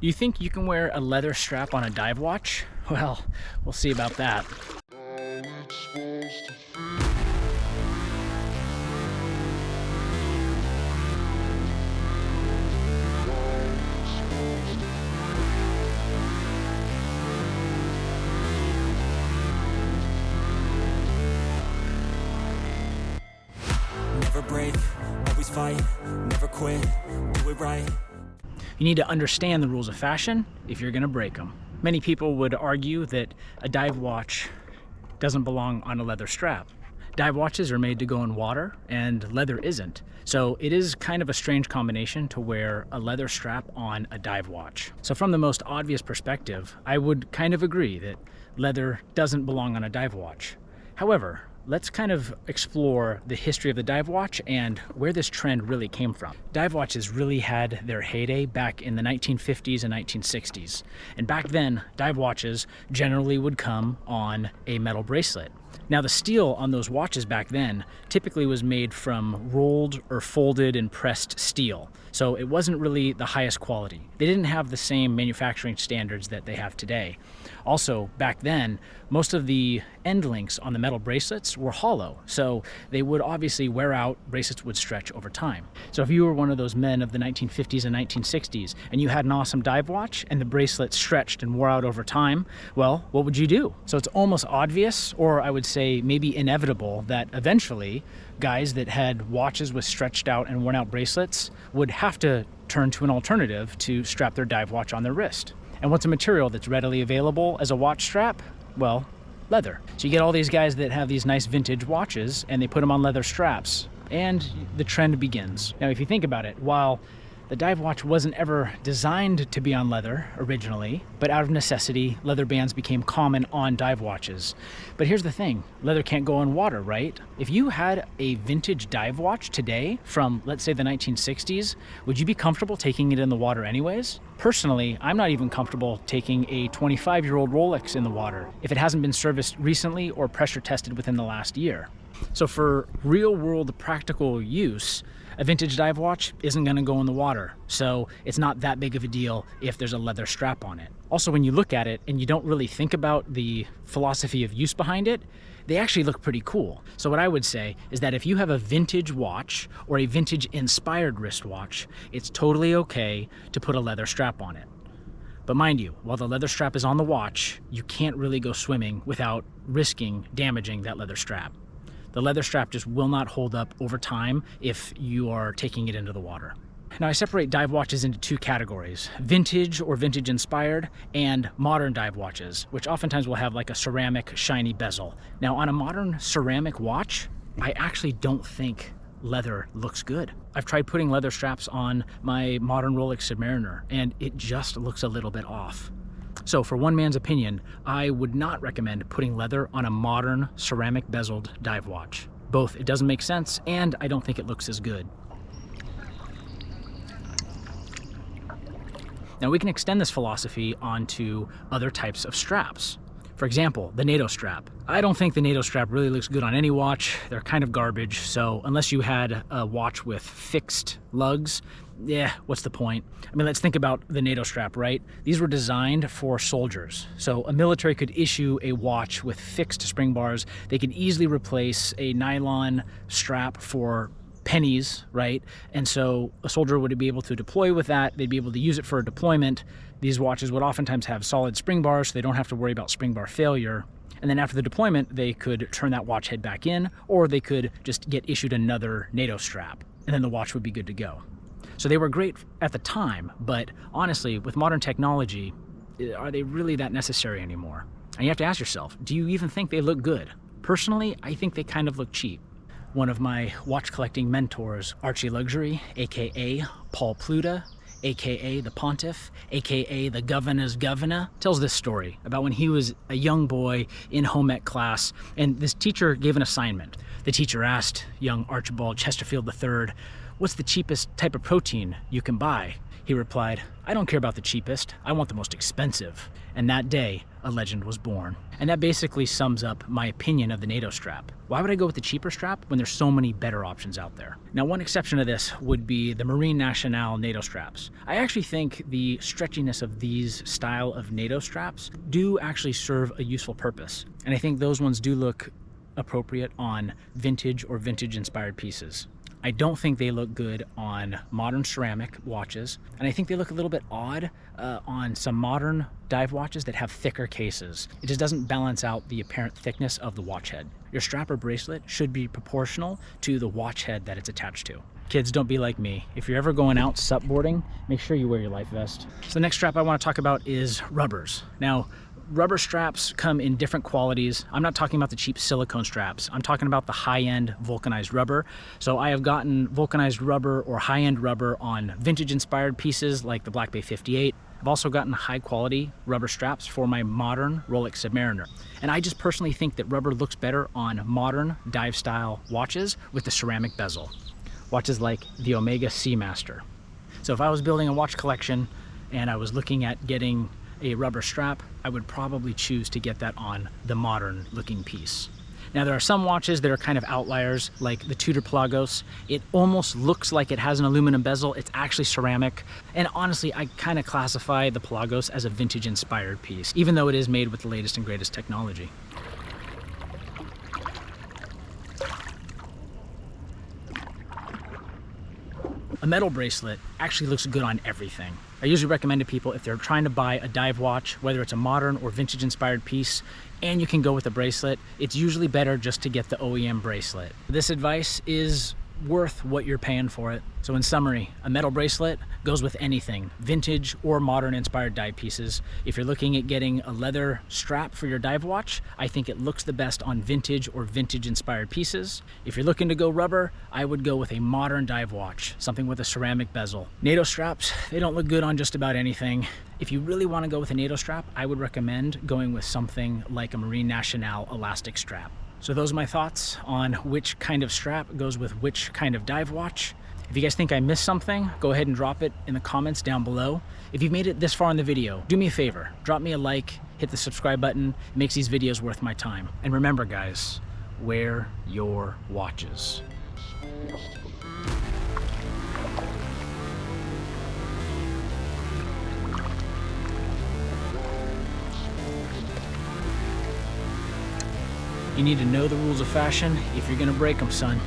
You think you can wear a leather strap on a dive watch? Well, we'll see about that. Never break, always fight, never quit, do it right. You need to understand the rules of fashion if you're gonna break them. Many people would argue that a dive watch doesn't belong on a leather strap. Dive watches are made to go in water and leather isn't. So it is kind of a strange combination to wear a leather strap on a dive watch. So from the most obvious perspective, I would kind of agree that leather doesn't belong on a dive watch. However, let's kind of explore the history of the dive watch and where this trend really came from. Dive watches really had their heyday back in the 1950s and 1960s. And back then, dive watches generally would come on a metal bracelet. Now the steel on those watches back then typically was made from rolled or folded and pressed steel. So it wasn't really the highest quality. They didn't have the same manufacturing standards that they have today. Also, back then, most of the end links on the metal bracelets were hollow, so they would obviously wear out, bracelets would stretch over time. So if you were one of those men of the 1950s and 1960s and you had an awesome dive watch and the bracelet stretched and wore out over time, well, what would you do? So it's almost obvious, or I would say maybe inevitable, that eventually guys that had watches with stretched out and worn out bracelets would have to turn to an alternative to strap their dive watch on their wrist. And what's a material that's readily available as a watch strap? Well, leather. So you get all these guys that have these nice vintage watches and they put them on leather straps and the trend begins. Now, if you think about it, while the dive watch wasn't ever designed to be on leather originally, but out of necessity, leather bands became common on dive watches. But here's the thing, leather can't go in water, right? If you had a vintage dive watch today from, let's say, the 1960s, would you be comfortable taking it in the water anyways? Personally, I'm not even comfortable taking a 25-year-old Rolex in the water if it hasn't been serviced recently or pressure tested within the last year. So for real-world practical use, a vintage dive watch isn't going to go in the water, so it's not that big of a deal if there's a leather strap on it. Also, when you look at it and you don't really think about the philosophy of use behind it, they actually look pretty cool. So what I would say is that if you have a vintage watch or a vintage inspired wristwatch, it's totally okay to put a leather strap on it. But mind you, while the leather strap is on the watch, you can't really go swimming without risking damaging that leather strap. The leather strap just will not hold up over time if you are taking it into the water. Now, I separate dive watches into two categories: vintage or vintage inspired and modern dive watches, which oftentimes will have like a ceramic shiny bezel. Now, on a modern ceramic watch, I actually don't think leather looks good. I've tried putting leather straps on my modern Rolex Submariner and it just looks a little bit off. So for one man's opinion, I would not recommend putting leather on a modern ceramic bezeled dive watch. Both, it doesn't make sense and I don't think it looks as good. Now we can extend this philosophy onto other types of straps. For example, the NATO strap. I don't think the NATO strap really looks good on any watch. They're kind of garbage, so unless you had a watch with fixed lugs, yeah, what's the point? I mean, let's think about the NATO strap, right? These were designed for soldiers. So a military could issue a watch with fixed spring bars. They could easily replace a nylon strap for pennies, right? And so a soldier would be able to deploy with that. They'd be able to use it for a deployment. These watches would oftentimes have solid spring bars, so they don't have to worry about spring bar failure. And then after the deployment, they could turn that watch head back in, or they could just get issued another NATO strap, and then the watch would be good to go. So they were great at the time, but honestly, with modern technology, are they really that necessary anymore? And you have to ask yourself, do you even think they look good? Personally, I think they kind of look cheap. One of my watch collecting mentors, Archie Luxury, aka Paul Pluta, aka the Pontiff, aka the Governor's Governor, tells this story about when he was a young boy in home ec class, and this teacher gave an assignment. The teacher asked young Archibald Chesterfield III, "What's the cheapest type of protein you can buy?" He replied, "I don't care about the cheapest, I want the most expensive." And that day, a legend was born. And that basically sums up my opinion of the NATO strap. Why would I go with the cheaper strap when there's so many better options out there? Now, one exception to this would be the Marine Nationale NATO straps. I actually think the stretchiness of these style of NATO straps do actually serve a useful purpose. And I think those ones do look appropriate on vintage or vintage inspired pieces. I don't think they look good on modern ceramic watches, and I think they look a little bit odd on some modern dive watches that have thicker cases. It just doesn't balance out the apparent thickness of the watch head. Your strap or bracelet should be proportional to the watch head that it's attached to. Kids, don't be like me. If you're ever going out supboarding, make sure you wear your life vest. So the next strap I want to talk about is rubbers. Now, rubber straps come in different qualities. I'm not talking about the cheap silicone straps. I'm talking about the high-end vulcanized rubber. So I have gotten vulcanized rubber or high-end rubber on vintage-inspired pieces like the Black Bay 58. I've also gotten high-quality rubber straps for my modern Rolex Submariner. And I just personally think that rubber looks better on modern dive-style watches with the ceramic bezel. Watches like the Omega Seamaster. So if I was building a watch collection and I was looking at getting a rubber strap, I would probably choose to get that on the modern looking piece. Now, there are some watches that are kind of outliers, like the Tudor Pelagos. It almost looks like it has an aluminum bezel. It's actually ceramic. And honestly, I kind of classify the Pelagos as a vintage inspired piece, even though it is made with the latest and greatest technology. A metal bracelet actually looks good on everything. I usually recommend to people if they're trying to buy a dive watch, whether it's a modern or vintage inspired piece, and you can go with a bracelet, it's usually better just to get the OEM bracelet. This advice is worth what you're paying for it. So in summary, a metal bracelet goes with anything, vintage or modern inspired dive pieces. If you're looking at getting a leather strap for your dive watch, I think it looks the best on vintage or vintage inspired pieces. If you're looking to go rubber, I would go with a modern dive watch, something with a ceramic bezel. NATO straps, they don't look good on just about anything. If you really want to go with a NATO strap, I would recommend going with something like a Marine Nationale elastic strap. So those are my thoughts on which kind of strap goes with which kind of dive watch. If you guys think I missed something, go ahead and drop it in the comments down below. If you've made it this far in the video, do me a favor, drop me a like, hit the subscribe button. It makes these videos worth my time. And remember guys, wear your watches. You need to know the rules of fashion if you're gonna break them, son.